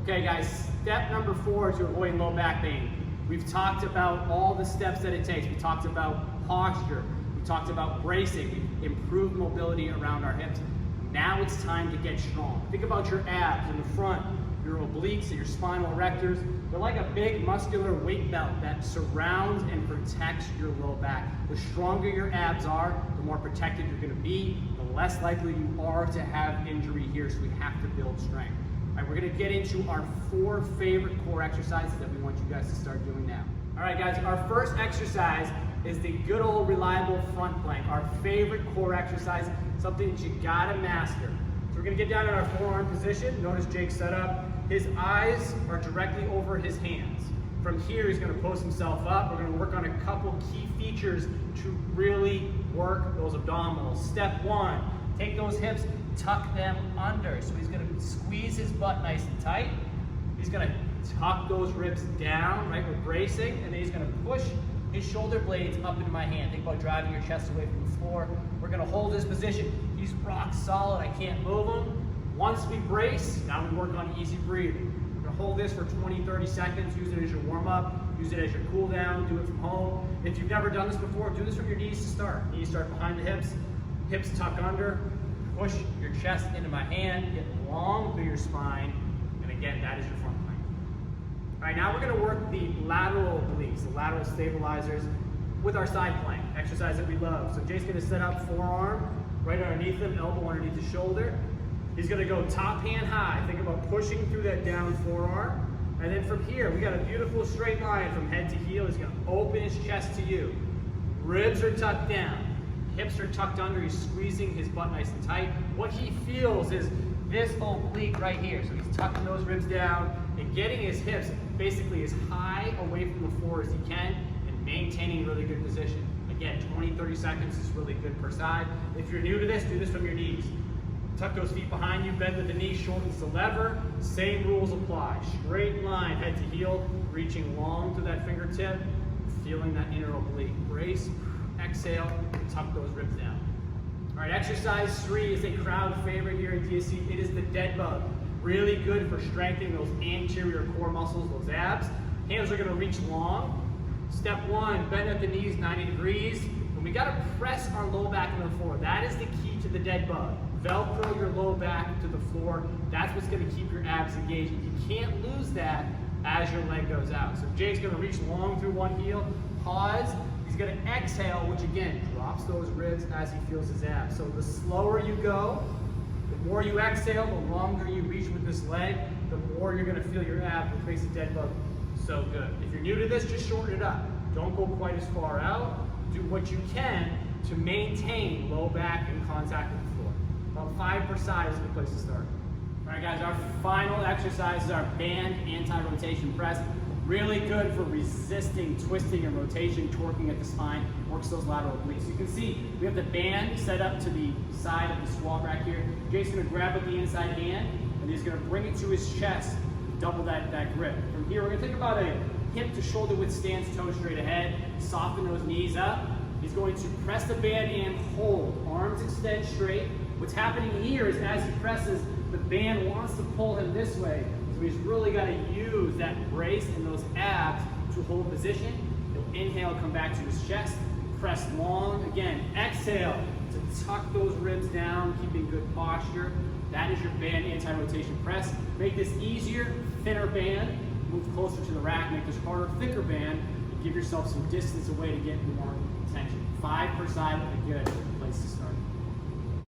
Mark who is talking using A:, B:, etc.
A: Okay guys, step number 4 to avoid low back pain. We've talked about all the steps that it takes. We talked about posture. We talked about bracing. We've improved mobility around our hips. Now it's time to get strong. Think about your abs in the front, your obliques and your spinal erectors. They're like a big muscular weight belt that surrounds and protects your low back. The stronger your abs are, the more protected you're gonna be, the less likely you are to have injury here, so we have to build strength. All right, we're gonna get into our 4 favorite core exercises that we want you guys to start doing now. All right guys, our first exercise is the good old reliable front plank, our favorite core exercise, something that you gotta master. So we're gonna get down in our forearm position. Notice Jake's set up. His eyes are directly over his hands. From here, he's gonna post himself up. We're gonna work on a couple key features to really work those abdominals. Step 1, take those hips, tuck them under. So he's gonna squeeze his butt nice and tight. He's gonna tuck those ribs down, right? We're bracing, and then he's gonna push his shoulder blades up into my hand. Think about driving your chest away from the floor. We're gonna hold this position. He's rock solid, I can't move him. Once we brace, now we work on easy breathing. We're gonna hold this for 20-30 seconds, use it as your warm up, use it as your cool down, do it from home. If you've never done this before, do this from your knees to start. Knees start behind the hips, hips tuck under, push your chest into my hand, get long through your spine, and again, that is your front plank. All right, now we're gonna work the lateral obliques, the lateral stabilizers, with our side plank, exercise that we love. So Jake's gonna set up forearm right underneath him, elbow underneath the shoulder. He's gonna go top hand high. Think about pushing through that down forearm. And then from here, we got a beautiful straight line from head to heel. He's gonna open his chest to you. Ribs are tucked down. Hips are tucked under. He's squeezing his butt nice and tight. What he feels is this oblique right here. So he's tucking those ribs down and getting his hips basically as high away from the floor as he can and maintaining really good position. Again, 20-30 seconds is really good per side. If you're new to this, do this from your knees. Tuck those feet behind you, bend at the knee, shortens the lever. Same rules apply. Straight line, head to heel, reaching long to that fingertip, feeling that inner oblique. Brace, exhale, tuck those ribs down. All right, exercise 3 is a crowd favorite here at DSC. It is the dead bug. Really good for strengthening those anterior core muscles, those abs. Hands are gonna reach long. Step 1, bend at the knees 90 degrees. And we gotta press our low back into the floor. That is the key to the dead bug. Velcro your low back to the floor. That's what's gonna keep your abs engaged. You can't lose that as your leg goes out. So Jake's gonna reach long through one heel, pause. He's gonna exhale, which again, drops those ribs as he feels his abs. So the slower you go, the more you exhale, the longer you reach with this leg, the more you're gonna feel your abs, which makes the dead bug so good. If you're new to this, just shorten it up. Don't go quite as far out. Do what you can to maintain low back in contact with the floor. About 5 per side is a good place to start. All right guys, our final exercise is our band anti-rotation press. Really good for resisting twisting and rotation, torquing at the spine, works those lateral obliques. You can see we have the band set up to the side of the squat rack here. Jake's gonna grab with the inside hand and he's gonna bring it to his chest, double that grip. From here, we're gonna think about a hip to shoulder width stance, toes straight ahead, soften those knees up. He's going to press the band and hold, arms extend straight. What's happening here is as he presses, the band wants to pull him this way. So he's really got to use that brace and those abs to hold position. He'll inhale, come back to his chest, press long. Again, exhale to tuck those ribs down, keeping good posture. That is your band anti-rotation press. Make this easier, thinner band. Move closer to the rack, make this harder, thicker band. And give yourself some distance away to get more tension. 5 per side, a good place to start.